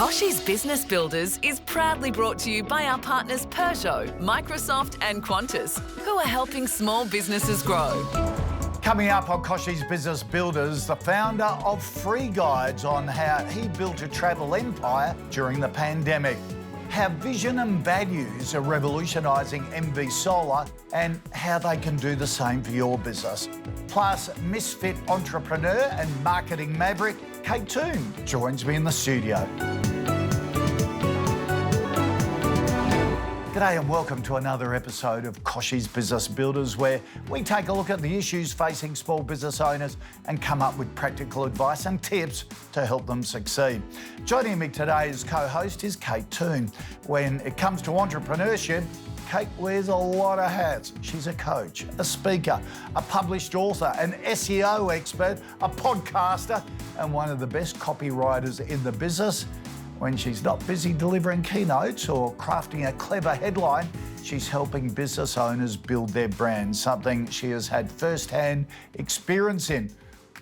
KOCHIE'S Business Builders is proudly brought to you by our partners Peugeot, Microsoft and Qantas, who are helping small businesses grow. Coming up on KOCHIE'S Business Builders, the founder of FreeGuides on how he built a travel empire during the pandemic, how vision and values are revolutionising MV Solar and how they can do the same for your business. Plus, misfit entrepreneur and marketing maverick, Kate Toon, joins me in the studio. G'day and welcome to another episode of KOCHIE'S Business Builders, where we take a look at the issues facing small business owners and come up with practical advice and tips to help them succeed. Joining me today as co-host is Kate Toon. When it comes to entrepreneurship, Kate wears a lot of hats. She's a coach, a speaker, a published author, an SEO expert, a podcaster, and one of the best copywriters in the business. When she's not busy delivering keynotes or crafting a clever headline, she's helping business owners build their brand, something she has had first-hand experience in.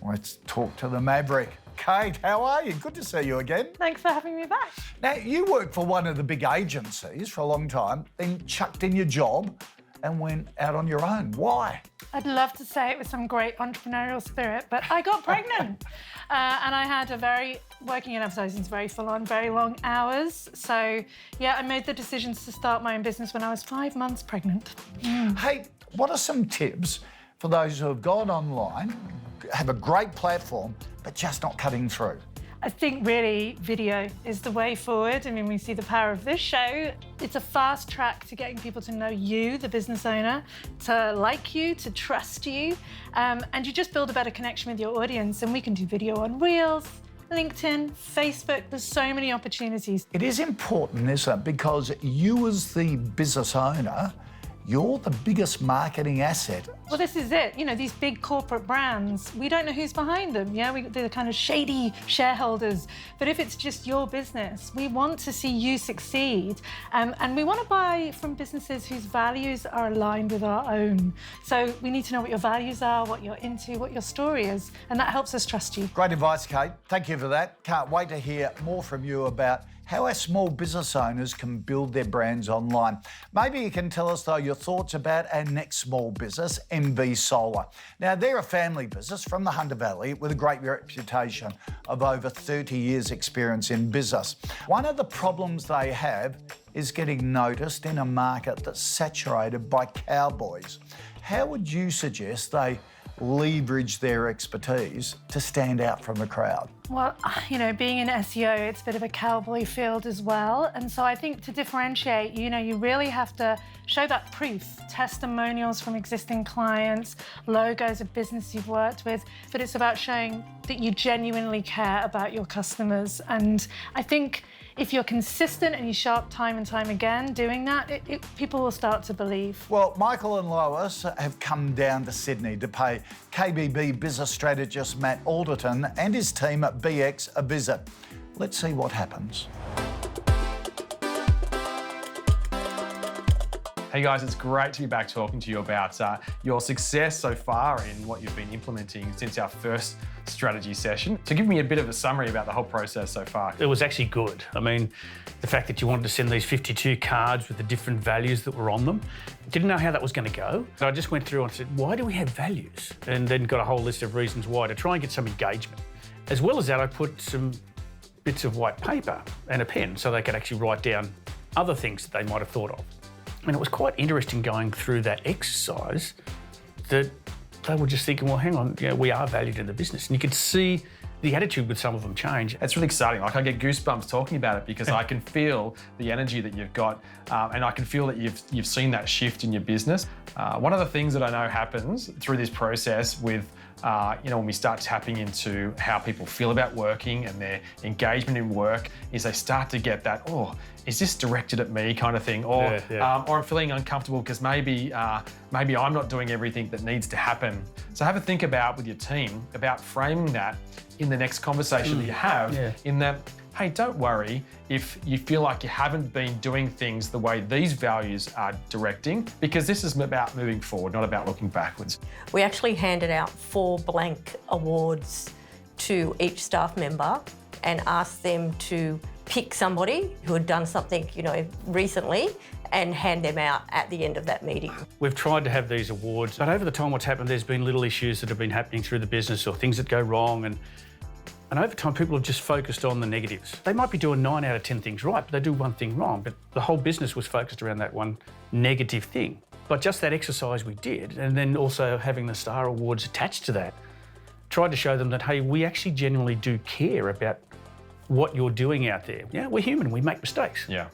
Let's talk to the maverick. Kate, how are you? Good to see you again. Thanks for having me back. Now, you worked for one of the big agencies for a long time, then chucked in your job and went out on your own. Why? I'd love to say it with some great entrepreneurial spirit, but I got pregnant. And I had working in advertising is very full on, very long hours. So yeah, I made the decisions to start my own business when I was 5 months pregnant. Hey, what are some tips for those who have gone online, have a great platform, but just not cutting through? I think really video is the way forward. I mean, we see the power of this show. It's a fast track to getting people to know you, the business owner, to like you, to trust you, and you just build a better connection with your audience. And we can do video on Reels, LinkedIn, Facebook. There's so many opportunities. It is important, isn't it? Because you as the business owner, you're the biggest marketing asset. Well, this is it. You know, these big corporate brands, we don't know who's behind them. Yeah, they're the kind of shady shareholders. But if it's just your business, we want to see you succeed. And we want to buy from businesses whose values are aligned with our own. So we need to know what your values are, what you're into, what your story is. And that helps us trust you. Great advice, Kate. Thank you for that. Can't wait to hear more from you about how our small business owners can build their brands online. Maybe you can tell us, though, your thoughts about our next small business, MV Solar. Now, they're a family business from the Hunter Valley with a great reputation of over 30 years' experience in business. One of the problems they have is getting noticed in a market that's saturated by cowboys. How would you suggest they leverage their expertise to stand out from the crowd? Well, you know, being in SEO, it's a bit of a cowboy field as well. And so I think to differentiate, you know, you really have to show that proof, testimonials from existing clients, logos of business you've worked with, but it's about showing that you genuinely care about your customers. And I think if you're consistent and you show up time and time again doing that, people will start to believe. Well, Michael and Lois have come down to Sydney to pay KBB business strategist Matt Alderton and his team at BX a visit. Let's see what happens. Hey guys, it's great to be back talking to you about your success so far in what you've been implementing since our first strategy session. So give me a bit of a summary about the whole process so far. It was actually good. I mean, the fact that you wanted to send these 52 cards with the different values that were on them, didn't know how that was going to go. So I just went through and said, why do we have values? And then got a whole list of reasons why to try and get some engagement. As well as that, I put some bits of white paper and a pen so they could actually write down other things that they might have thought of. And it was quite interesting going through that exercise that they were just thinking, well, hang on, you know, we are valued in the business. And you could see the attitude with some of them change. It's really exciting. Like, I get goosebumps talking about it because I can feel the energy that you've got and I can feel that you've seen that shift in your business. One of the things that I know happens through this process with when we start tapping into how people feel about working and their engagement in work is they start to get that, oh, is this directed at me kind of thing? Or, or I'm feeling uncomfortable because maybe I'm not doing everything that needs to happen. So have a think about with your team about framing that in the next conversation that you have in that, hey, don't worry if you feel like you haven't been doing things the way these values are directing, because this is about moving forward, not about looking backwards. We actually handed out 4 blank awards to each staff member and asked them to pick somebody who had done something, recently and hand them out at the end of that meeting. We've tried to have these awards, but over the time what's happened, there's been little issues that have been happening through the business or things that go wrong, and over time people have just focused on the negatives. They might be doing 9 out of 10 things right, but they do one thing wrong, but the whole business was focused around that one negative thing. But just that exercise we did, and then also having the Star Awards attached to that, tried to show them that, hey, we actually genuinely do care about what you're doing out there. Yeah, we're human, we make mistakes. Yeah.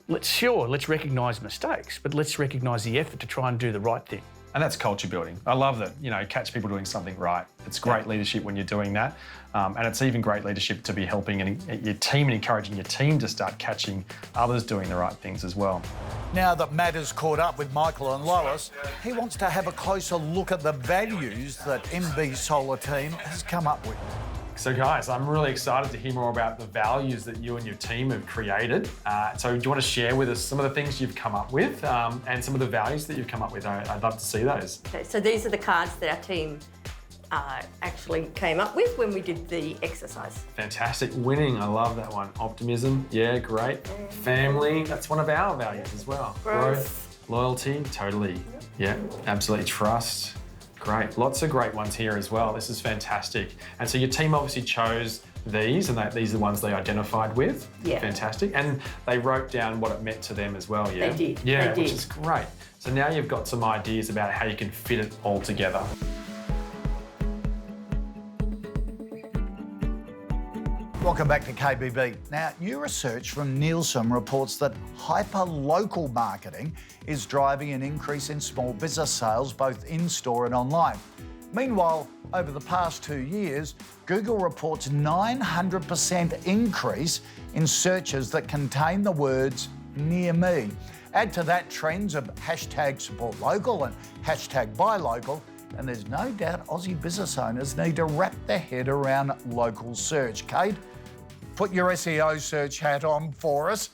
Let's recognise mistakes, but let's recognise the effort to try and do the right thing. And that's culture building. I love that, catch people doing something right. It's great leadership when you're doing that. And it's even great leadership to be helping your team and encouraging your team to start catching others doing the right things as well. Now that Matt has caught up with Michael and Lois, he wants to have a closer look at the values that MB Solar team has come up with. So guys, I'm really excited to hear more about the values that you and your team have created. So do you want to share with us some of the things you've come up with and some of the values that you've come up with? I'd love to see those. Okay, so these are the cards that our team actually came up with when we did the exercise. Fantastic. Winning, I love that one. Optimism, yeah, great. Family, that's one of our values as well. Growth, loyalty, totally. Yeah, absolutely. Trust. Great, lots of great ones here as well. This is fantastic. And so your team obviously chose these, and these are the ones they identified with. Yeah. Fantastic. And they wrote down what it meant to them as well, yeah? They did. Yeah, they did. Which is great. So now you've got some ideas about how you can fit it all together. Welcome back to KBB. Now, new research from Nielsen reports that hyper-local marketing is driving an increase in small business sales, both in-store and online. Meanwhile, over the past 2 years, Google reports 900% increase in searches that contain the words near me. Add to that trends of hashtag support local and hashtag buy local, and there's no doubt Aussie business owners need to wrap their head around local search. Kate, put your SEO search hat on for us.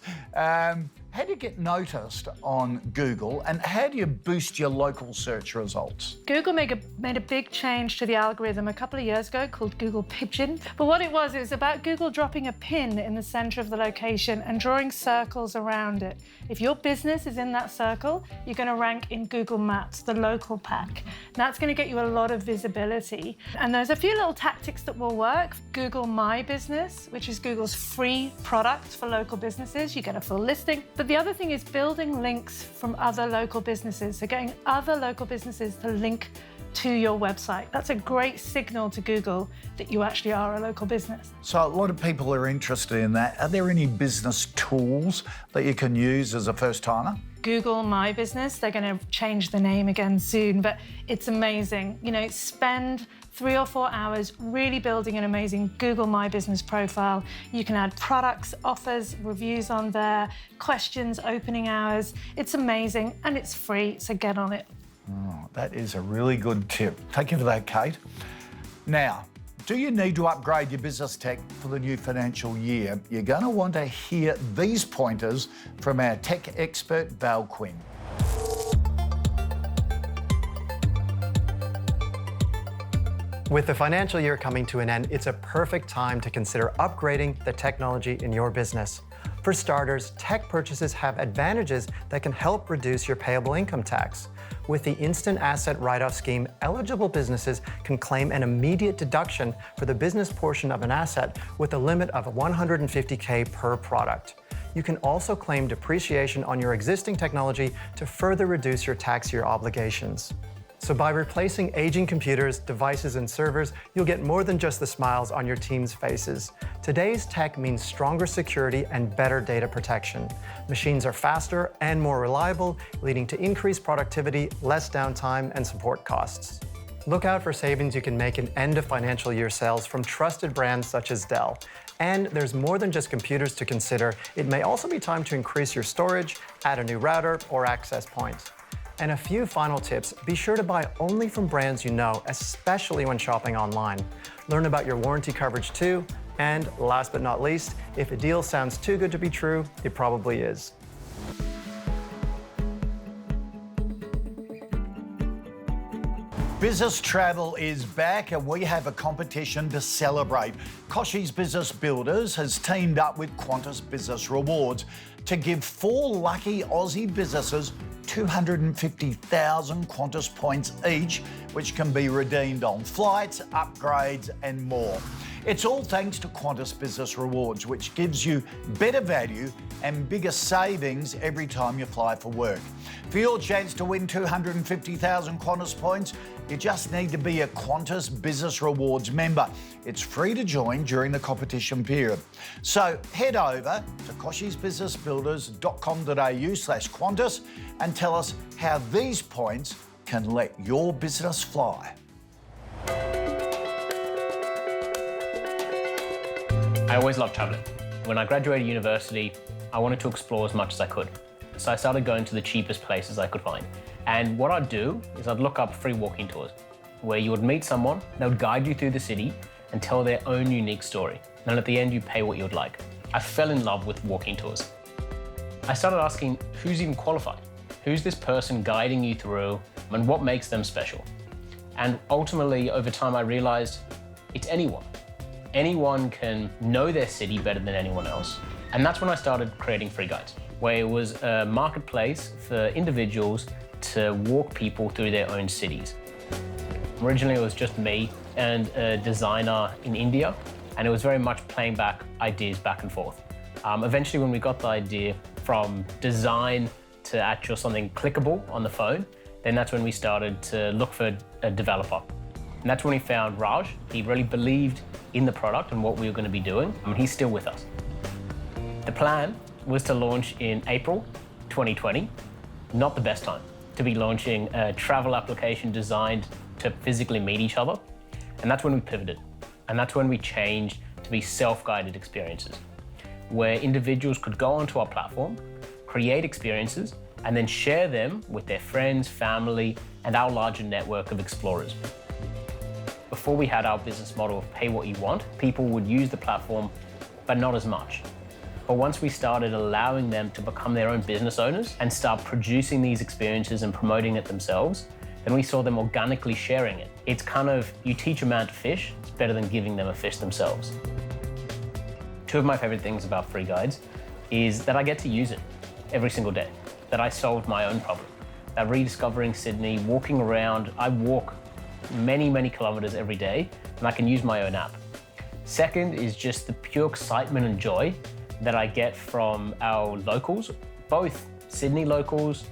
How do you get noticed on Google, and how do you boost your local search results? Google made a big change to the algorithm a couple of years ago called Google Pigeon. But what it was about Google dropping a pin in the center of the location and drawing circles around it. If your business is in that circle, you're going to rank in Google Maps, the local pack. That's going to get you a lot of visibility. And there's a few little tactics that will work. Google My Business, which is Google's free product for local businesses. You get a full listing. But the other thing is building links from other local businesses. So getting other local businesses to link to your website. That's a great signal to Google that you actually are a local business. So a lot of people are interested in that. Are there any business tools that you can use as a first-timer? Google My Business, they're going to change the name again soon, but it's amazing. Spend 3 or 4 hours really building an amazing Google My Business profile. You can add products, offers, reviews on there, questions, opening hours. It's amazing and it's free, so get on it. Oh, that is a really good tip. Thank you for that, Kate. Now, do you need to upgrade your business tech for the new financial year? You're going to want to hear these pointers from our tech expert, Val Quinn. With the financial year coming to an end, it's a perfect time to consider upgrading the technology in your business. For starters, tech purchases have advantages that can help reduce your payable income tax. With the Instant Asset Write-Off Scheme, eligible businesses can claim an immediate deduction for the business portion of an asset with a limit of $150K per product. You can also claim depreciation on your existing technology to further reduce your tax year obligations. So by replacing aging computers, devices, and servers, you'll get more than just the smiles on your team's faces. Today's tech means stronger security and better data protection. Machines are faster and more reliable, leading to increased productivity, less downtime, and support costs. Look out for savings you can make in end of financial year sales from trusted brands such as Dell. And there's more than just computers to consider. It may also be time to increase your storage, add a new router, or access point. And a few final tips. Be sure to buy only from brands you know, especially when shopping online. Learn about your warranty coverage too. And last but not least, if a deal sounds too good to be true, it probably is. Business travel is back and we have a competition to celebrate. KOCHIE'S Business Builders has teamed up with Qantas Business Rewards to give 4 lucky Aussie businesses 250,000 Qantas points each, which can be redeemed on flights, upgrades and more. It's all thanks to Qantas Business Rewards, which gives you better value and bigger savings every time you fly for work. For your chance to win 250,000 Qantas points, you just need to be a Qantas Business Rewards member. It's free to join during the competition period. So head over to kochiesbusinessbuilders.com.au/Qantas and tell us how these points can let your business fly. I always loved travelling. When I graduated university, I wanted to explore as much as I could. So I started going to the cheapest places I could find. And what I'd do is I'd look up free walking tours, where you would meet someone, they would guide you through the city and tell their own unique story. And at the end, you pay what you would like. I fell in love with walking tours. I started asking, who's even qualified? Who's this person guiding you through and what makes them special? And ultimately, over time, I realized it's anyone. Anyone can know their city better than anyone else. And that's when I started creating FreeGuides, where it was a marketplace for individuals to walk people through their own cities. Originally, it was just me and a designer in India, and it was very much playing back ideas back and forth. Eventually, when we got the idea from design to actual something clickable on the phone, then that's when we started to look for a developer. And that's when we found Raj. He really believed in the product and what we were going to be doing, and he's still with us. The plan was to launch in April 2020, not the best time to be launching a travel application designed to physically meet each other. And that's when we pivoted. And that's when we changed to be self-guided experiences, where individuals could go onto our platform, create experiences, and then share them with their friends, family, and our larger network of explorers. Before we had our business model of pay what you want, people would use the platform, but not as much. But once we started allowing them to become their own business owners and start producing these experiences and promoting it themselves, then we saw them organically sharing it. It's kind of, you teach a man to fish, it's better than giving them a fish themselves. Two of my favorite things about FreeGuides is that I get to use it every single day, that I solved my own problem. That rediscovering Sydney, walking around, I walk many, many kilometers every day, and I can use my own app. Second is just the pure excitement and joy that I get from our locals, both Sydney locals,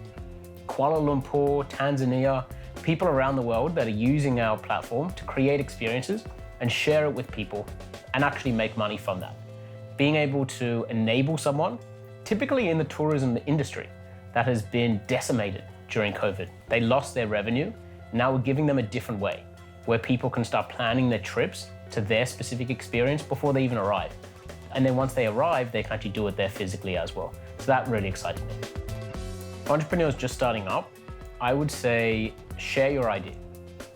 Kuala Lumpur, Tanzania, people around the world that are using our platform to create experiences and share it with people and actually make money from that. Being able to enable someone, typically in the tourism industry, that has been decimated during COVID. They lost their revenue. Now we're giving them a different way, where people can start planning their trips to their specific experience before they even arrive. And then once they arrive, they can actually do it there physically as well. So that really excited me. For entrepreneurs just starting up, I would say share your idea.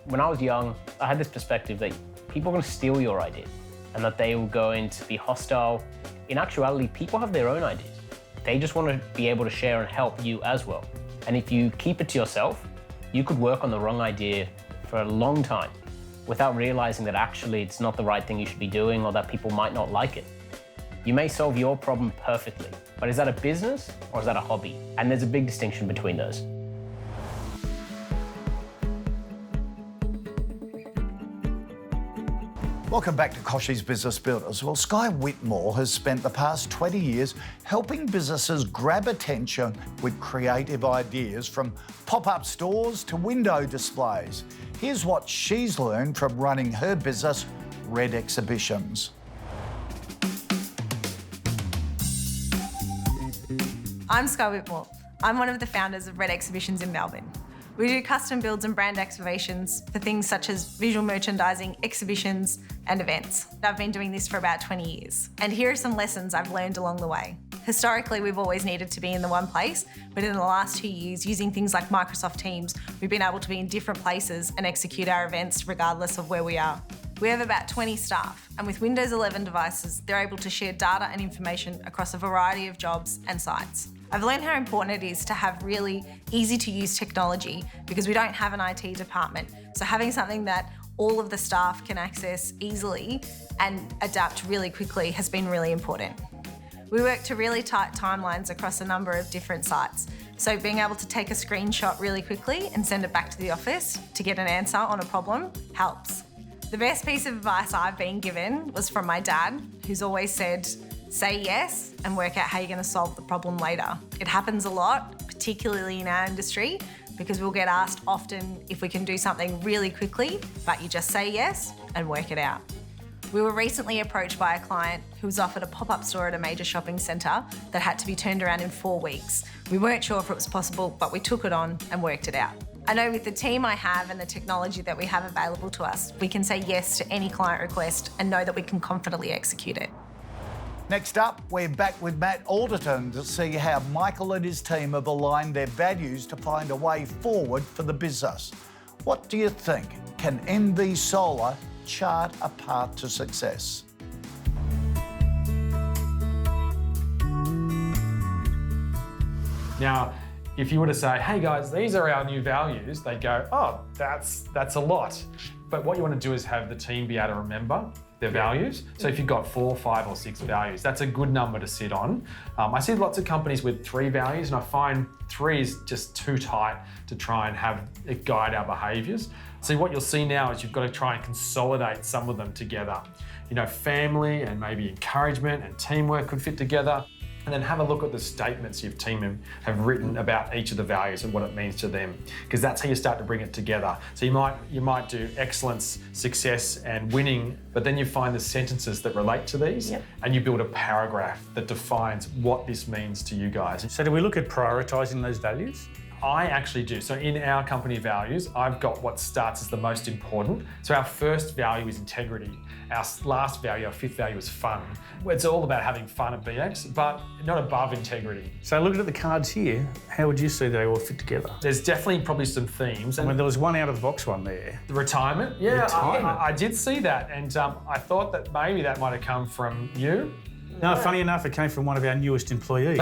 When I was young, I had this perspective that people are going to steal your idea and that they were going to be hostile. In actuality, people have their own ideas. They just want to be able to share and help you as well. And if you keep it to yourself, you could work on the wrong idea for a long time without realizing that actually it's not the right thing you should be doing or that people might not like it. You may solve your problem perfectly, but is that a business or is that a hobby? And there's a big distinction between those. Welcome back to KOCHIE'S Business Builders. Well, Skye Whitmore has spent the past 20 years helping businesses grab attention with creative ideas, from pop-up stores to window displays. Here's what she's learned from running her business, Red Exhibitions. I'm Skye Whitmore. I'm one of the founders of Red Exhibitions in Melbourne. We do custom builds and brand activations for things such as visual merchandising, exhibitions, and events. I've been doing this for about 20 years. And here are some lessons I've learned along the way. Historically, we've always needed to be in the one place, but in the last 2 years, using things like Microsoft Teams, we've been able to be in different places and execute our events regardless of where we are. We have about 20 staff, and with Windows 11 devices, they're able to share data and information across a variety of jobs and sites. I've learned how important it is to have really easy to use technology because we don't have an IT department. So having something that all of the staff can access easily and adapt really quickly has been really important. We work to really tight timelines across a number of different sites. So being able to take a screenshot really quickly and send it back to the office to get an answer on a problem helps. The best piece of advice I've been given was from my dad, who's always said, say yes and work out how you're going to solve the problem later. It happens a lot, particularly in our industry, because we'll get asked often if we can do something really quickly, but you just say yes and work it out. We were recently approached by a client who was offered a pop-up store at a major shopping centre that had to be turned around in 4 weeks. We weren't sure if it was possible, but we took it on and worked it out. I know with the team I have and the technology that we have available to us, we can say yes to any client request and know that we can confidently execute it. Next up, we're back with Matt Alderton to see how Michael and his team have aligned their values to find a way forward for the business. What do you think? Can NV Solar chart a path to success? Now, if you were to say, hey guys, these are our new values, they'd go, oh, that's a lot. But what you want to do is have the team be able to remember their values. So if you've got 4, 5 or 6 values, that's a good number to sit on. I see lots of companies with 3 values and I find 3 is just too tight to try and have it guide our behaviours. So what you'll see now is you've got to try and consolidate some of them together. You know, family and maybe encouragement and teamwork could fit together. And then have a look at the statements your team have written about each of the values and what it means to them, because that's how you start to bring it together. So you might do excellence, success, and winning, but then you find the sentences that relate to these, and you build a paragraph that defines what this means to you guys. So do we look at prioritising those values? I actually do. So in our company values, I've got what starts as the most important. So our first value is integrity. Our last value, our 5th value, is fun. It's all about having fun at BX, but not above integrity. So looking at the cards here, how would you see they all fit together? There's definitely probably some themes. And there was one out of the box one there. The retirement? Yeah, retirement. I did see that, and I thought that maybe that might have come from you. No, funny enough, it came from one of our newest employees.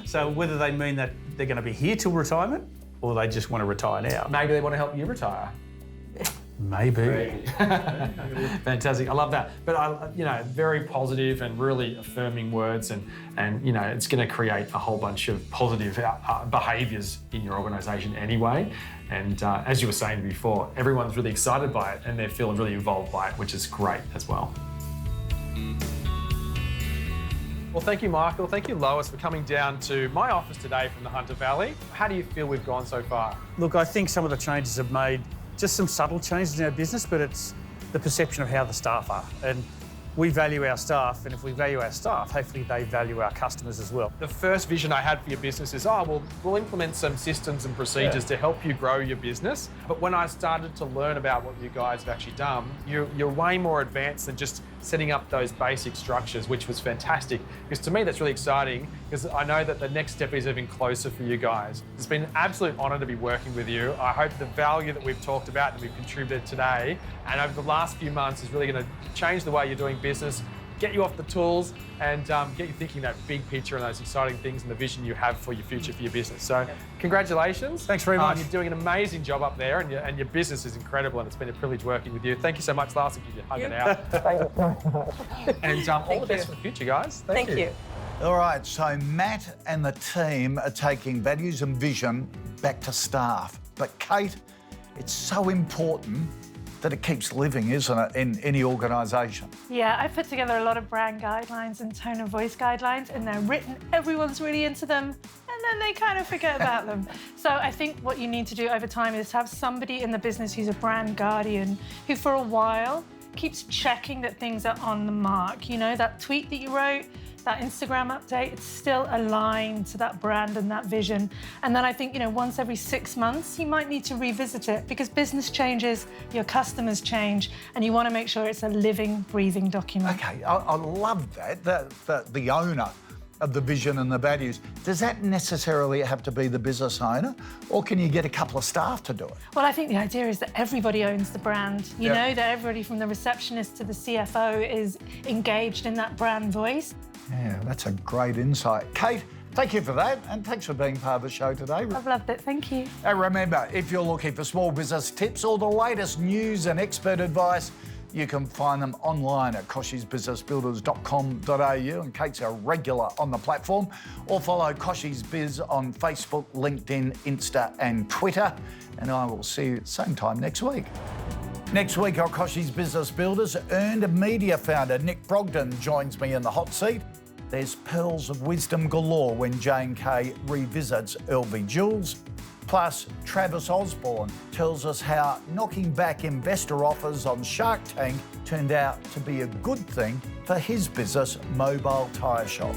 So whether they mean that they're going to be here till retirement or they just want to retire now. Maybe they want to help you retire. Maybe. Fantastic, I love that. But very positive and really affirming words, and you know, it's going to create a whole bunch of positive behaviours in your organisation anyway. And as you were saying before, everyone's really excited by it and they're feeling really involved by it, which is great as well. Well, thank you, Michael. Thank you, Lois, for coming down to my office today from the Hunter Valley. How do you feel we've gone so far? Look, I think some of the changes have made just some subtle changes in our business, but it's the perception of how the staff are. And we value our staff, and if we value our staff, hopefully they value our customers as well. The first vision I had for your business is, we'll implement some systems and procedures to help you grow your business. But when I started to learn about what you guys have actually done, you're way more advanced than just setting up those basic structures, which was fantastic. Because to me, that's really exciting, because I know that the next step is even closer for you guys. It's been an absolute honour to be working with you. I hope the value that we've talked about and we've contributed today and over the last few months is really going to change the way you're doing business, get you off the tools, and get you thinking that big picture and those exciting things and the vision you have for your future for your business. So congratulations. Thanks very much. You're doing an amazing job up there, and your business is incredible, and it's been a privilege working with you. Thank you so much, Lars. I'll give you a hug it out. And all the best for the future, guys. Thank you. All right, so Matt and the team are taking values and vision back to staff. But Kate, it's so important that it keeps living, isn't it, in any organisation? Yeah, I put together a lot of brand guidelines and tone of voice guidelines, and they're written, everyone's really into them, and then they kind of forget about them. So I think what you need to do over time is have somebody in the business who's a brand guardian, who for a while keeps checking that things are on the mark. You know, that tweet that you wrote, that Instagram update, it's still aligned to that brand and that vision. And then I think, once every 6 months, you might need to revisit it, because business changes, your customers change, and you want to make sure it's a living, breathing document. Okay, I love that, the owner of the vision and the values. Does that necessarily have to be the business owner, or can you get a couple of staff to do it? Well, I think the idea is that everybody owns the brand. You know, that everybody from the receptionist to the CFO is engaged in that brand voice. Yeah, that's a great insight. Kate, thank you for that, and thanks for being part of the show today. I've loved it, thank you. And remember, if you're looking for small business tips or the latest news and expert advice, you can find them online at KOCHIE'sBusinessBuilders.com.au, and Kate's a regular on the platform. Or follow Kochie's Biz on Facebook, LinkedIn, Insta and Twitter. And I will see you at the same time next week. Next week on Kochie's Business Builders, earned media founder Nick Brogden joins me in the hot seat. There's pearls of wisdom galore when J&K revisits LV Jewels. Plus, Travis Osborne tells us how knocking back investor offers on Shark Tank turned out to be a good thing for his business, Mobile Tyre Shop.